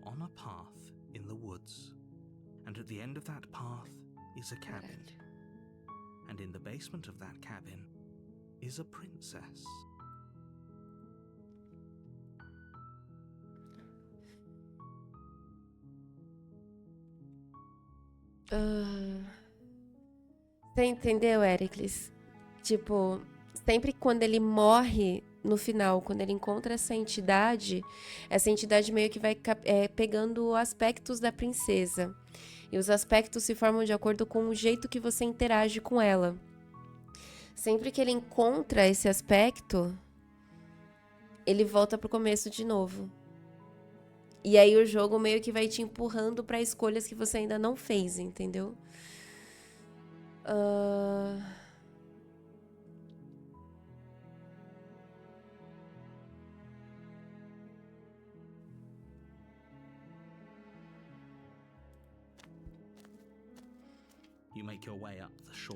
You're on a path in the woods, and at the end of that path is a cabin. And in the basement of that cabin is a princess. Você entendeu, Ericles? Tipo, sempre quando ele morre, no final, quando ele encontra essa entidade meio que vai pegando aspectos da princesa. E os aspectos se formam de acordo com o jeito que você interage com ela. Sempre que ele encontra esse aspecto, ele volta pro começo de novo. E aí o jogo meio que vai te empurrando para escolhas que você ainda não fez, entendeu?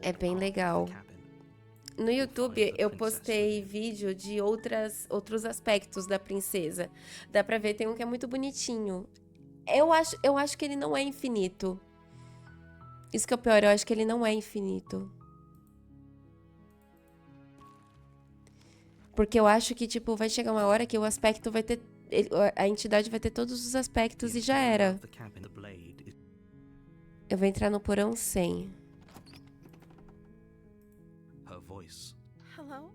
É bem legal. No YouTube, eu postei vídeo de outros aspectos da princesa. Dá pra ver, tem um que é muito bonitinho. Eu acho que ele não é infinito. Isso que é o pior, eu acho que ele não é infinito. Porque eu acho que, tipo, vai chegar uma hora que o aspecto vai ter... A entidade vai ter todos os aspectos e já era. Eu vou entrar no porão 100. Hello?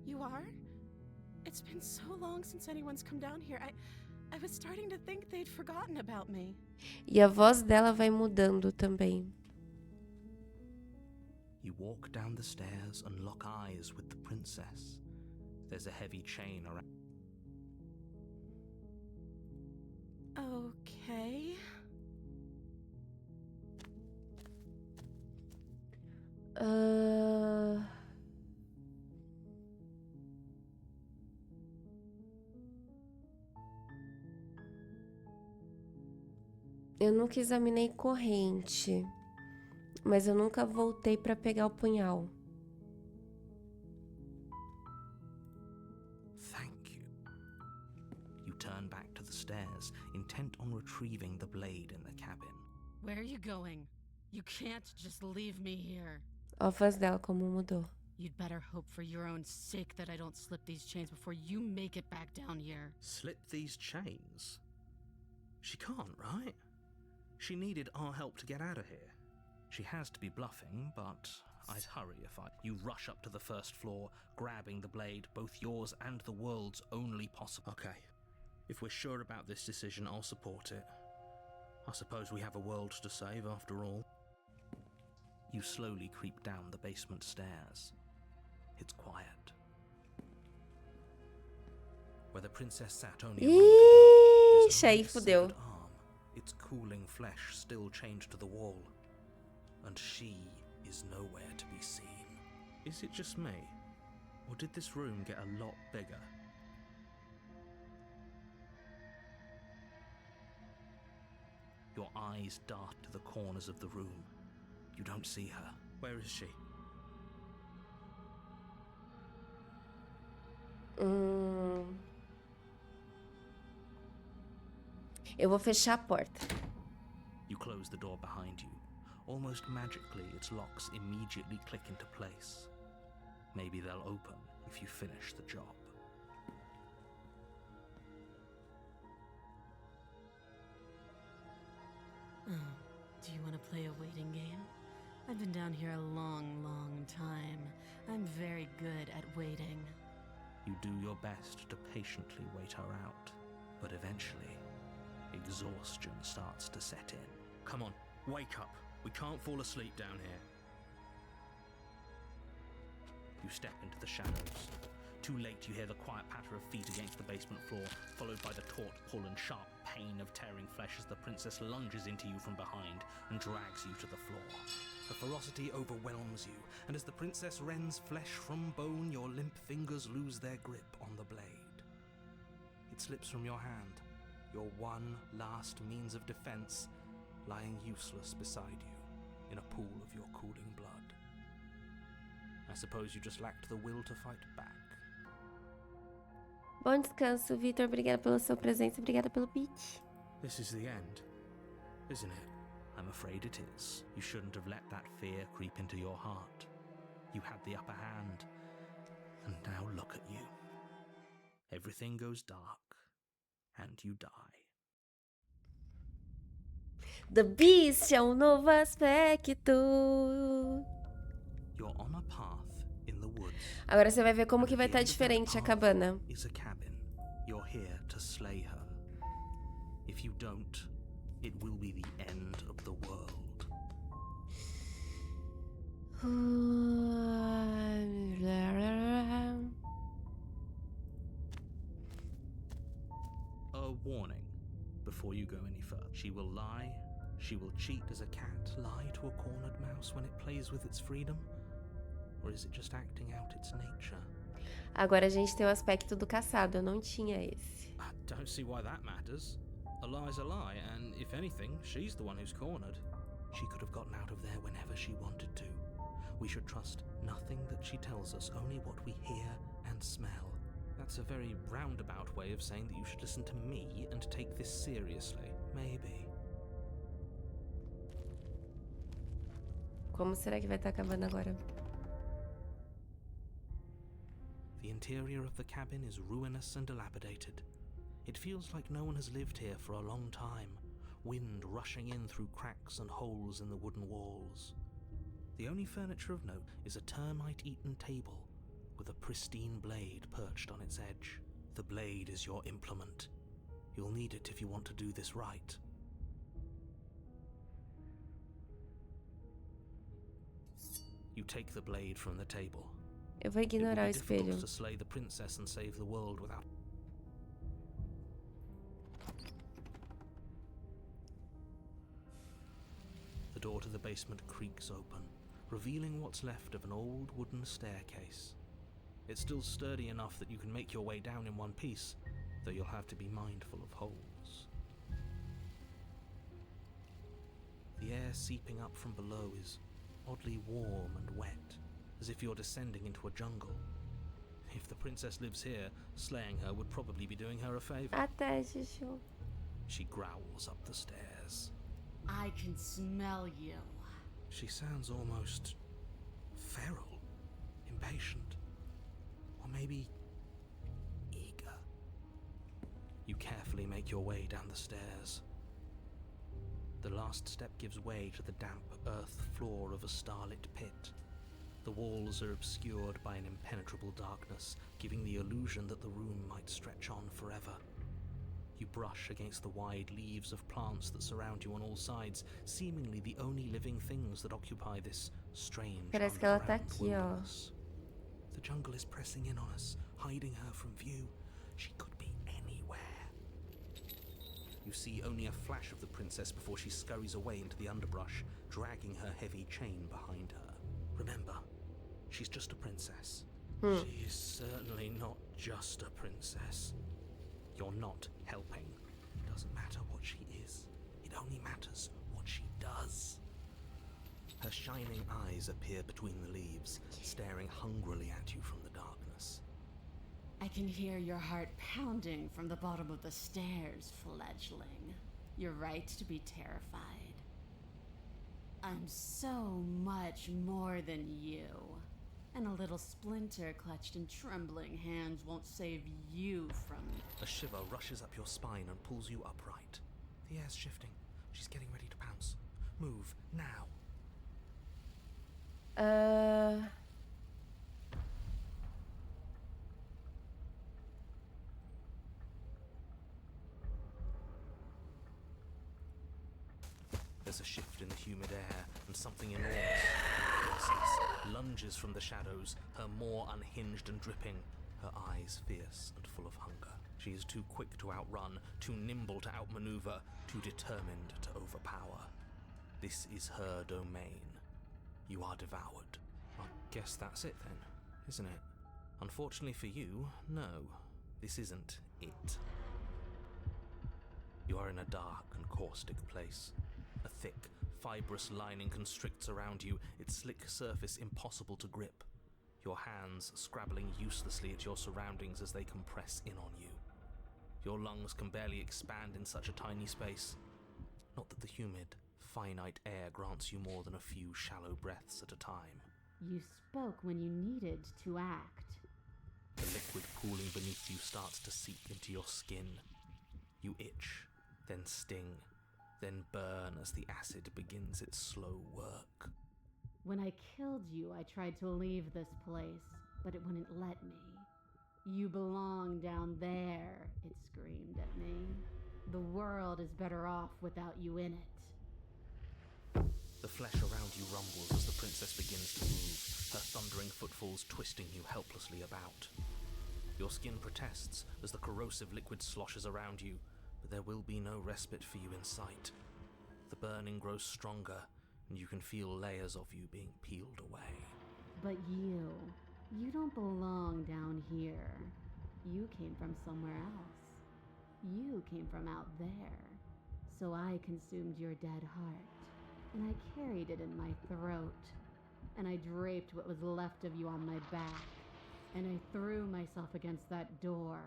You are? It's been so long since anyone's come down here. I was starting to think they'd forgotten about me. E a voz dela vai mudando também. You walk down the stairs and lock eyes with the princess. There's a heavy chain around. Okay. Eu nunca examinei corrente, mas eu nunca voltei pra pegar o punhal. Thank you. You turn back to the stairs, intent on retrieving the blade in the cabin. Where are you going? You can't just leave me here. A voz dela como mudou. You'd better hope for your own sake that I don't slip these chains before you make it back down here. Slip these chains? She can't, right? She needed our help to get out of here. She has to be bluffing, but I'd hurry if You rush up to the first floor, grabbing the blade, both yours and the world's only possible. Okay, if we're sure about this decision, I'll support it. I suppose we have a world to save after all. You slowly creep down the basement stairs. It's quiet. Where the princess sat only a moment ago, Ixi, aí fudeu. Its cooling flesh still chained to the wall, and she is nowhere to be seen. Is it just me, or did this room get a lot bigger? Your eyes dart to the corners of the room. You don't see her. Where is she? Eu vou fechar a porta. You close the door behind you. Almost magically, its locks immediately click into place. Maybe they'll open if you finish the job. Do you want to play a waiting game? I've been down here a long, long time. I'm very good at waiting. You do your best to patiently wait her out, but eventually, exhaustion starts to set in. Come on, wake up. We can't fall asleep down here. You step into the shadows. Too late, you hear the quiet patter of feet against the basement floor, followed by the taut pull and sharp pain of tearing flesh as the princess lunges into you from behind and drags you to the floor. Her ferocity overwhelms you, and as the princess rends flesh from bone, your limp fingers lose their grip on the blade. It slips from your hand, your one last means of defense, lying useless beside you in a pool of your cooling blood. I suppose you just lacked the will to fight back. Bom descanso, Vitor. Obrigada pela sua presença. Obrigada pelo beat. This is the end, isn't it? I'm afraid it is. You shouldn't have let that fear creep into your heart. You had the upper hand, and now look at you. Everything goes dark, and you die. The Beast é novo aspecto. You're on a path in the woods. Agora você vai ver como que vai estar diferente a cabana. Is a cabin. You're here to slay her. If you don't, it will be the end of the world. A warning before you go any further. She will lie. She will cheat. Does a cat lie to a cornered mouse when it plays with its freedom? Or is it just acting out its nature? Agora a gente tem o aspecto do caçado. Eu não tinha esse. I don't see why that matters. A lie's a lie, and if anything, she's the one who's cornered. She could have gotten out of there whenever she wanted to. We should trust nothing that she tells us, only what we hear and smell. That's a very roundabout way of saying that you should listen to me and take this seriously. Maybe. Como será que vai estar a cabana agora? The interior of the cabin is ruinous and dilapidated. It feels like no one has lived here for a long time, wind rushing in through cracks and holes in the wooden walls. The only furniture of note is a termite-eaten table with a pristine blade perched on its edge. The blade is your implement. You'll need it if you want to do this right. You take the blade from the table. Eu vou It would ignorar o be difficult espelho. to slay the princess and save the world without... The door to the basement creaks open, revealing what's left of an old wooden staircase. It's still sturdy enough that you can make your way down in one piece, though you'll have to be mindful of holes. The air seeping up from below is oddly warm and wet, as if you're descending into a jungle. If the princess lives here, slaying her would probably be doing her a favor. Até, Chuchu. She growls up the stairs. I can smell you. She sounds almost feral, impatient, or maybe eager. You carefully make your way down the stairs. The last step gives way to the damp earth floor of a starlit pit. The walls are obscured by an impenetrable darkness, giving the illusion that the room might stretch on forever. You brush against the wide leaves of plants that surround you on all sides, seemingly the only living things that occupy this strange Parece que ela tá underground aqui, ó. wilderness. The jungle is pressing in on us, hiding her from view. She could be anywhere. You see only a flash of the princess before she scurries away into the underbrush, dragging her heavy chain behind her. Remember, she's just a princess. She is certainly not just a princess. You're not helping. It doesn't matter what she is. It only matters what she does. Her shining eyes appear between the leaves, staring hungrily at you from the darkness. I can hear your heart pounding from the bottom of the stairs, fledgling. You're right to be terrified. I'm so much more than you. And a little splinter clutched in trembling hands won't save you from... A shiver rushes up your spine and pulls you upright. The air's shifting. She's getting ready to pounce. Move, now. There's a shift in the humid air, and something enormous, the princess, lunges from the shadows, her maw unhinged and dripping. her eyes fierce and full of hunger. She is too quick to outrun, too nimble to outmaneuver, too determined to overpower. This is her domain. You are devoured. I guess that's it then, isn't it? Unfortunately for you, no, this isn't it. You are in a dark and caustic place. A thick, fibrous lining constricts around you, its slick surface impossible to grip. Your hands scrabbling uselessly at your surroundings as they compress in on you. Your lungs can barely expand in such a tiny space. Not that the humid, finite air grants you more than a few shallow breaths at a time. You spoke when you needed to act. The liquid pooling beneath you starts to seep into your skin. You itch, then sting, then burn as the acid begins its slow work. When I killed you, I tried to leave this place, but it wouldn't let me. You belong down there, it screamed at me. The world is better off without you in it. The flesh around you rumbles as the princess begins to move, her thundering footfalls twisting you helplessly about. Your skin protests as the corrosive liquid sloshes around you, but there will be no respite for you in sight. The burning grows stronger, and you can feel layers of you being peeled away. But you don't belong down here. You came from somewhere else. You came from out there. So I consumed your dead heart, and I carried it in my throat, and I draped what was left of you on my back, and I threw myself against that door.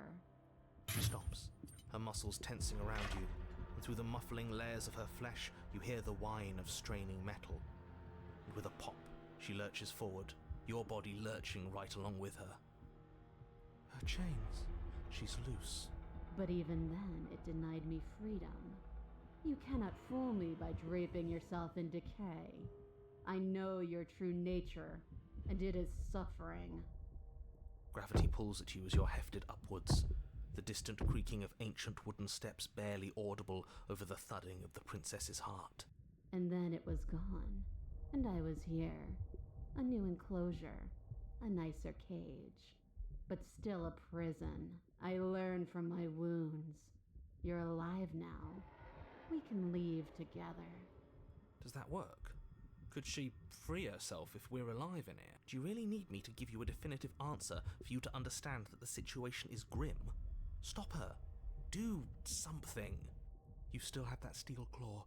She stops, her muscles tensing around you, and through the muffling layers of her flesh, you hear the whine of straining metal. And with a pop, she lurches forward, your body lurching right along with her. Her chains, she's loose. But even then, it denied me freedom. You cannot fool me by draping yourself in decay. I know your true nature, and it is suffering. Gravity pulls at you as you're hefted upwards, the distant creaking of ancient wooden steps barely audible over the thudding of the princess's heart. And then it was gone, and I was here. A new enclosure, a nicer cage, but still a prison. I learned from my wounds. You're alive now. We can leave together. Does that work? Could she free herself if we're alive in here? Do you really need me to give you a definitive answer for you to understand that the situation is grim? Stop her. Do something. You still have that steel claw.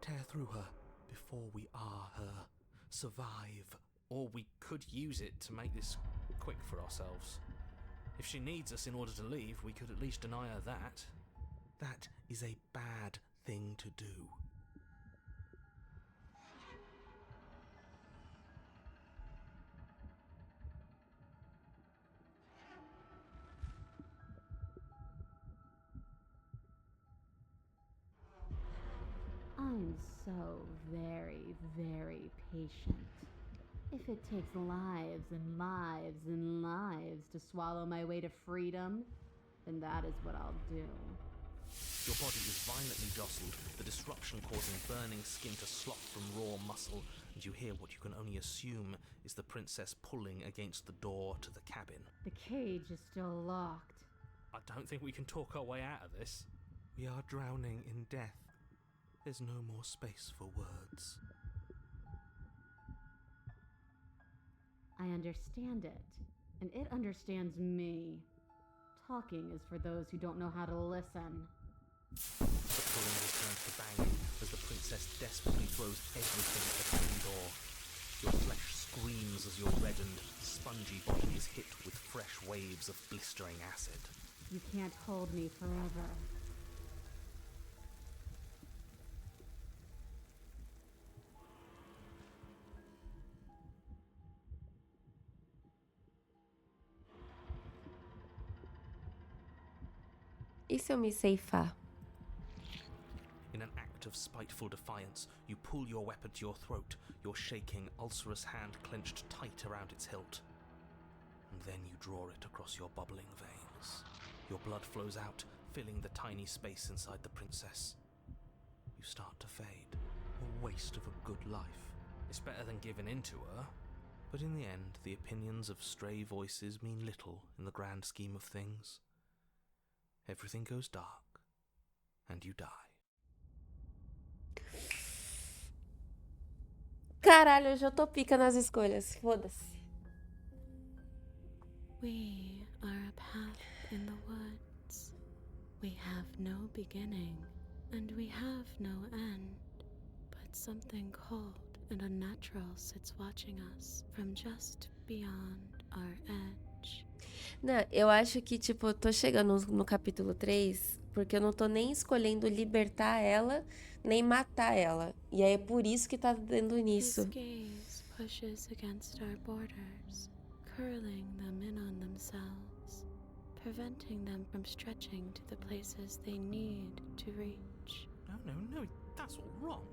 Tear through her before we are her. Survive. Or we could use it to make this quick for ourselves. If she needs us in order to leave, we could at least deny her that. That is a bad thing to do. I'm so very, very patient. If it takes lives and lives and lives to swallow my way to freedom, then that is what I'll do. Your body is violently jostled, the disruption causing burning skin to slop from raw muscle, and you hear what you can only assume is the princess pulling against the door to the cabin. The cage is still locked. I don't think we can talk our way out of this. We are drowning in death. There's no more space for words. I understand it, and it understands me. Talking is for those who don't know how to listen. The pulling returns to banging as the princess desperately throws everything at the cabin door. Your flesh screams as your reddened, spongy body is hit with fresh waves of blistering acid. You can't hold me forever. E se eu me ceifar? In an act of spiteful defiance, you pull your weapon to your throat, your shaking, ulcerous hand clenched tight around its hilt. And then you draw it across your bubbling veins. Your blood flows out, filling the tiny space inside the princess. You start to fade, a waste of a good life. It's better than giving in to her. But in the end, the opinions of stray voices mean little in the grand scheme of things. Everything goes dark, and you die. Caralho, eu já tô pica nas escolhas. Foda-se. We are a path in the woods. We have no beginning, and we have no end. But something cold and unnatural sits watching us from just beyond our edge. Não, eu acho que, tipo, eu tô chegando no capítulo 3, porque eu não tô nem escolhendo libertar ela, nem matar ela. E aí é por isso que tá dando nisso. His gaze pushes against our borders, curling them in on themselves, preventing them from stretching to the places they need to reach. No, that's all wrong.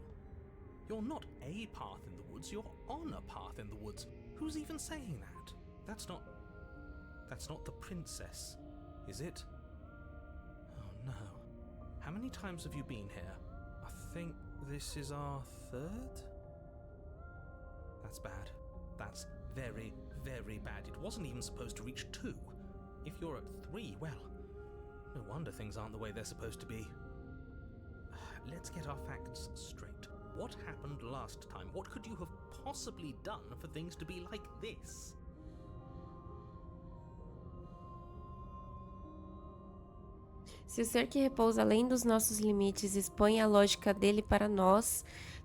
You're not a path in the woods, you're on a path in the woods. Who's even saying that? That's not the princess, is it? Oh no. How many times have you been here? I think this is our third? That's bad. That's very, very bad. It wasn't even supposed to reach 2. If you're at 3, well, no wonder things aren't the way they're supposed to be. Let's get our facts straight. What happened last time? What could you have possibly done for things to be like this? Se o ser que repousa além dos nossos limites expõe a lógica dele para nós,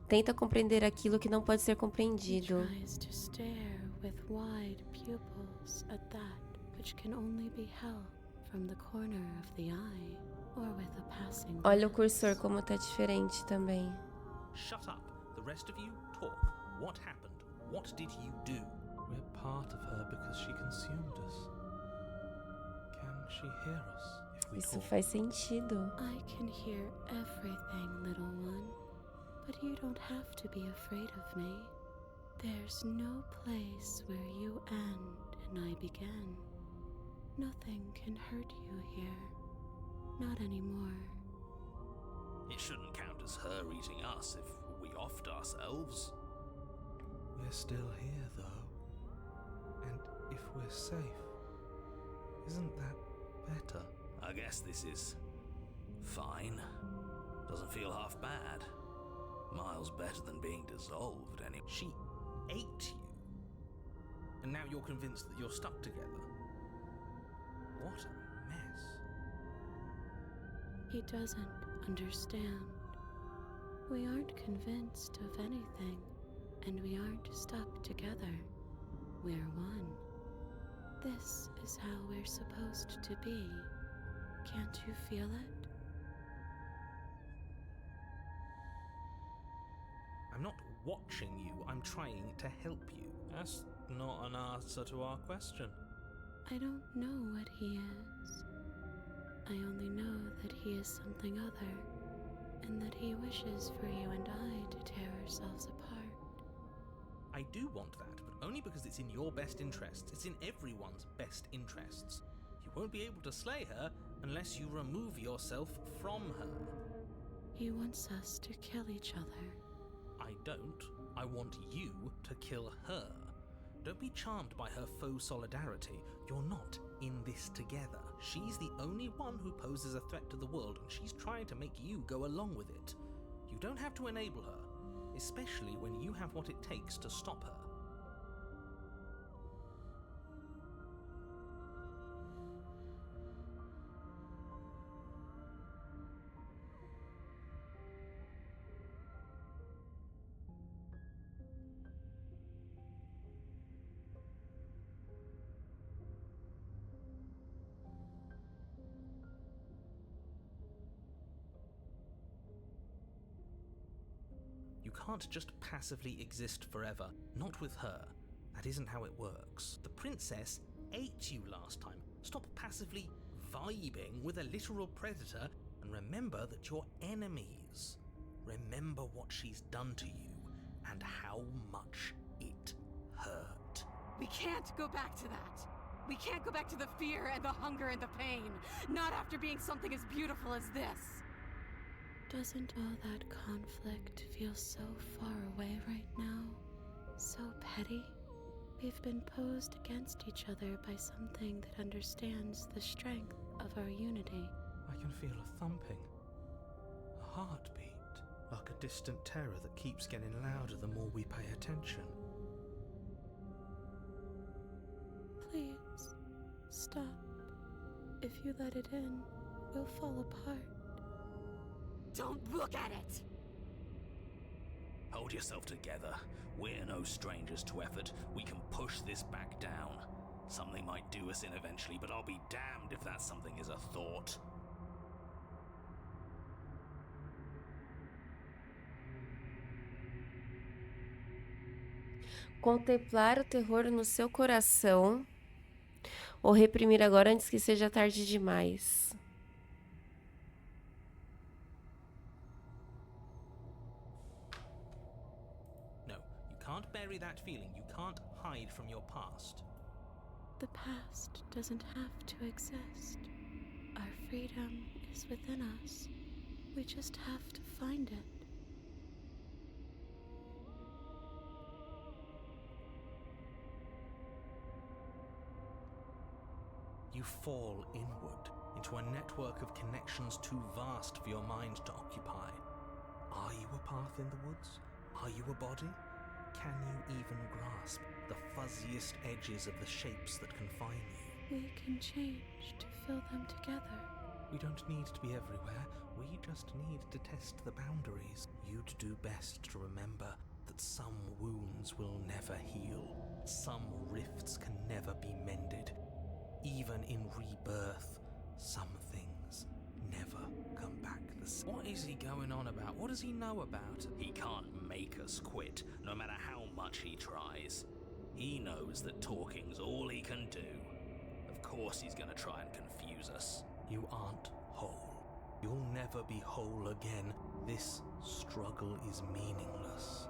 tenta compreender aquilo que não pode ser He compreendido. tries to stare with wide pupils at that which can only be held from the corner of the eye or with a passing Olha o glance. cursor como tá diferente também. Shut up. The rest of you, talk. What happened? What did you do? We're part of her because she consumed us. Can she hear us if we Isso talk? faz sentido. I can hear everything, little one, but you don't have to be afraid of me. There's no place where you end and I begin. Nothing can hurt you here. Not anymore. It shouldn't count as her eating us if we offed ourselves. We're still here, though. And if we're safe, isn't that better? I guess this is fine. Doesn't feel half bad. Miles better than being dissolved anyway. She ate you. And now you're convinced that you're stuck together. What a mess. He doesn't understand. We aren't convinced of anything, and we aren't stuck together. We're one. This is how we're supposed to be. Can't you feel it? I'm not watching you, I'm trying to help you. That's not an answer to our question. I don't know what he is. I only know that he is something other, and that he wishes for you and I to tear ourselves apart. I do want that, but only because it's in your best interests. It's in everyone's best interests. You won't be able to slay her unless you remove yourself from her. He wants us to kill each other. I don't. I want you to kill her. Don't be charmed by her faux solidarity. You're not in this together. She's the only one who poses a threat to the world, and she's trying to make you go along with it. You don't have to enable her, especially when you have what it takes to stop her. You can't just passively exist forever, not with her. That isn't how it works. The princess ate you last time. Stop passively vibing with a literal predator and remember that you're enemies. Remember what she's done to you and how much it hurt. We can't go back to that. We can't go back to the fear and the hunger and the pain. Not after being something as beautiful as this. Doesn't all that conflict feel so far away right now? So petty? We've been posed against each other by something that understands the strength of our unity. I can feel a thumping, a heartbeat, like a distant terror that keeps getting louder the more we pay attention. Please, stop. If you let it in, we'll fall apart. Don't look at it! Hold yourself together. We're no strangers to effort. We can push this back down. Something might do us in eventually, but I'll be damned if that something is a thought. Contemplar o terror no seu coração ou reprimir agora antes que seja tarde demais. No, you can't bury that feeling. You can't hide from your past. The past doesn't have to exist. Our freedom is within us. We just have to find it. You fall inward into a network of connections too vast for your mind to occupy. Are you a path in the woods? Are you a body? Can you even grasp the fuzziest edges of the shapes that confine you? We can change to fill them together. We don't need to be everywhere. We just need to test the boundaries. You'd do best to remember that some wounds will never heal. Some rifts can never be mended. Even in rebirth, some things never come back the same. What is he going on about? What does he know about? He can't make us quit, no matter how much he tries. He knows that talking's all he can do. Of course he's gonna try and confuse us. You aren't whole. You'll never be whole again. This struggle is meaningless.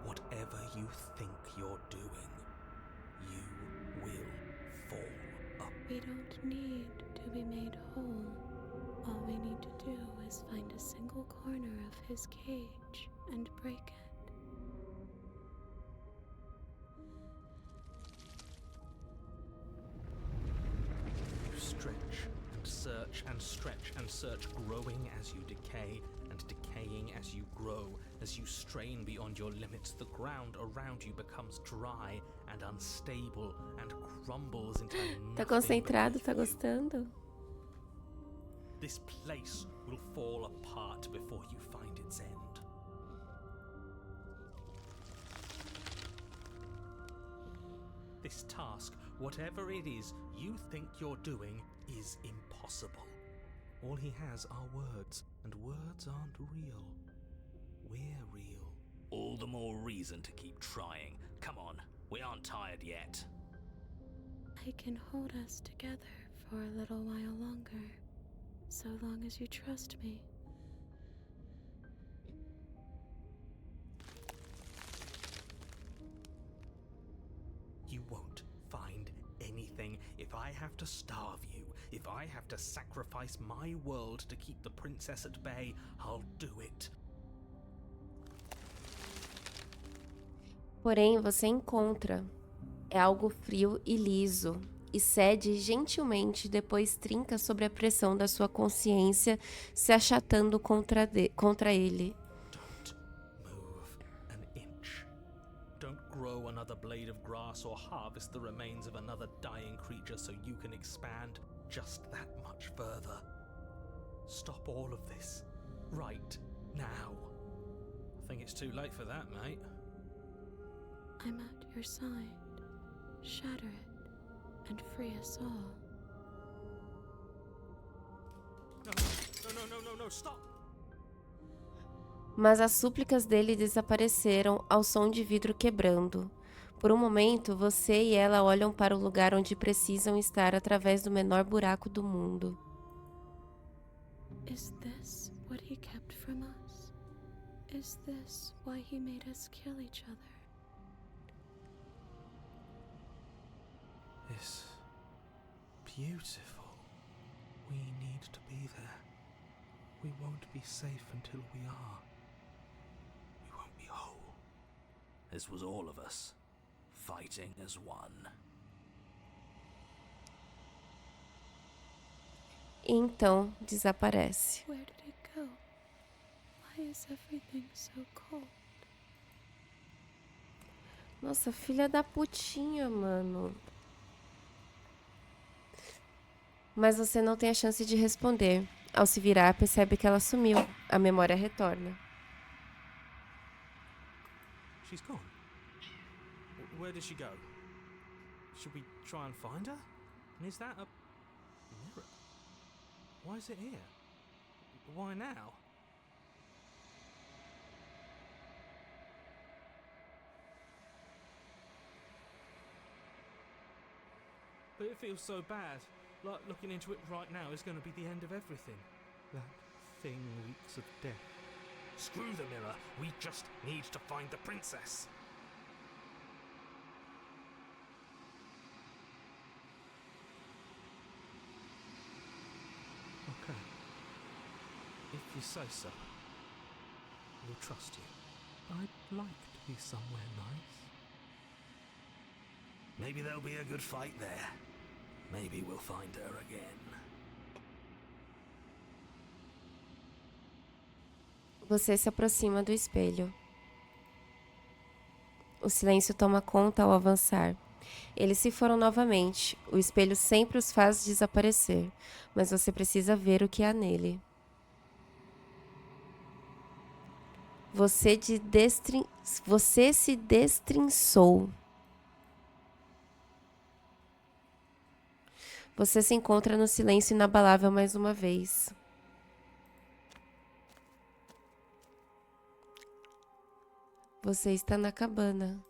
Whatever you think you're doing, you will fall up. We don't need to be made whole. All we need to do is find a single corner of his cage and break it. You stretch and search and stretch and search, growing as you decay and decaying as you grow. As you strain beyond your limits, the ground around you becomes dry and unstable and crumbles into Tá nothing concentrado? beneath Tá you. gostando? This place will fall apart before you find its end. This task, whatever it is you think you're doing, is impossible. All he has are words, and words aren't real. We're real. All the more reason to keep trying. Come on, we aren't tired yet. I can hold us together for a little while longer, so long as you trust me. You won't find anything. If I have to starve you, if I have to sacrifice my world to keep the princess at bay, I'll do it. Porém, você encontra. É algo frio e liso, e cede gentilmente, depois trinca sobre a pressão da sua consciência, se achatando contra ele. Don't move an inch. Don't grow another blade of grass or harvest the remains of another dying creature so you can expand just that much further. Stop all of this. Right now. I think it's too late for that, mate. I'm at your side. Shatter it and free us all. No, stop! Mas as súplicas dele desapareceram ao som de vidro quebrando. Por um momento, você e ela olham para o lugar onde precisam estar através do menor buraco do mundo. Is this what he kept from us? Is this why he made us kill each other? It's beautiful. We need to be there. We won't be safe until we are. We won't be whole. This was all of us. fighting as one. Então, desaparece. Where did it go? Why is everything so cold? Nossa, filha da putinha, mano. Mas você não tem a chance de responder. Ao se virar, percebe que ela sumiu. A memória retorna. She's gone. Where did she go? Should we try and find her? And is that a mirror? Why is it here? Why now? But it feels so bad. Like looking into it right now is going to be the end of everything. That thing reeks of death. Screw the mirror, we just need to find the princess. Okay. If you say so, we'll trust you. I'd like to be somewhere nice. Maybe there'll be a good fight there. Maybe we'll find her again. Você se aproxima do espelho. O silêncio toma conta ao avançar. Eles se foram novamente. O espelho sempre os faz desaparecer, mas você precisa ver o que há nele. Você se destrinçou. Você se encontra no silêncio inabalável mais uma vez. Você está na cabana.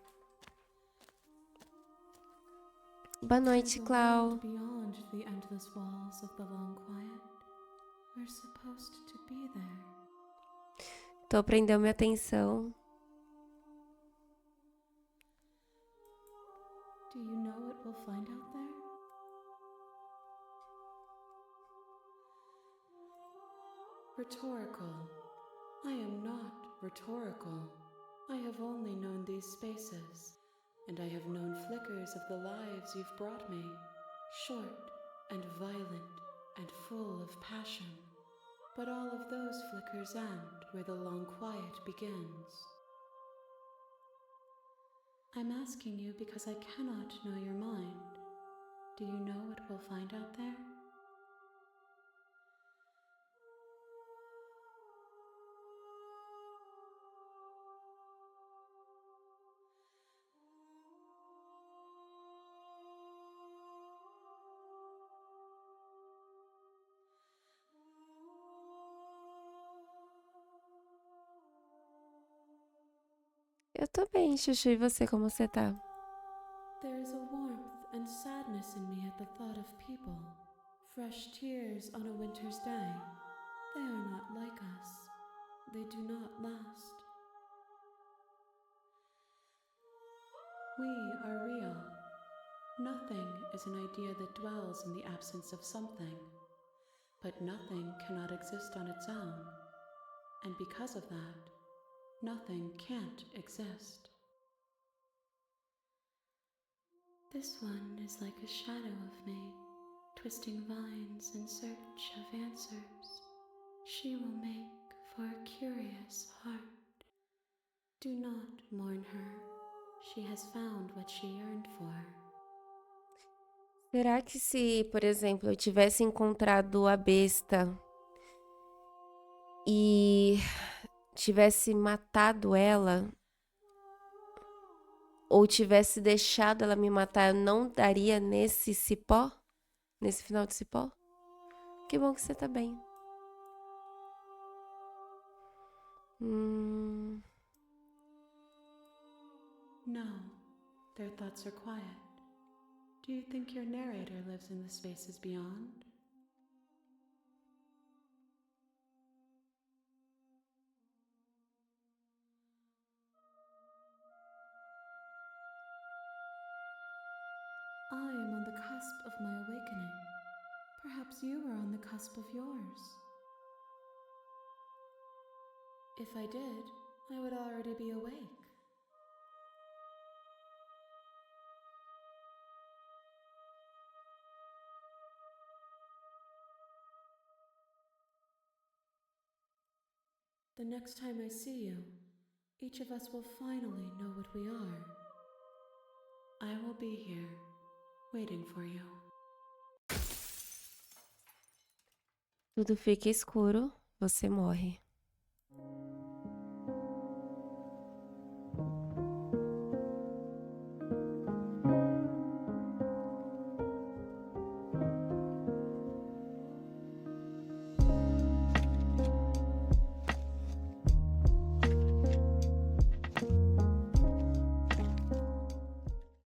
Boa noite, Clau. Beyond the endless walls of the long quiet, we're supposed to be there. Tô prendendo minha atenção. Do you know what we'll find out there? Rhetorical. I am not rhetorical. I have only known these spaces, and I have known flickers of the lives you've brought me, short and violent and full of passion. But all of those flickers end where the long quiet begins. I'm asking you because I cannot know your mind. Do you know what we'll find out there? Eu tô bem, Chuchu. E você, como você tá? There is a warmth and sadness in me at the thought of people. Fresh tears on a winter's day. They are not like us. They do not last. We are real. Nothing is an idea that dwells in the absence of something. But nothing cannot exist on its own. And because of that, nothing can't exist. This one is like a shadow of me, twisting vines in search of answers. She will make for a curious heart. Do not mourn her. She has found what she yearned for. Será que se, por exemplo, eu tivesse encontrado a besta e tivesse matado ela, ou tivesse deixado ela me matar, eu não daria nesse cipó? Nesse final de cipó? Que bom que você tá bem. No, their thoughts are quiet. Do you think your narrator lives in the spaces beyond? I am on the cusp of my awakening. Perhaps you are on the cusp of yours. If I did, I would already be awake. The next time I see you, each of us will finally know what we are. I will be here, waiting for you. Tudo fica escuro, você morre.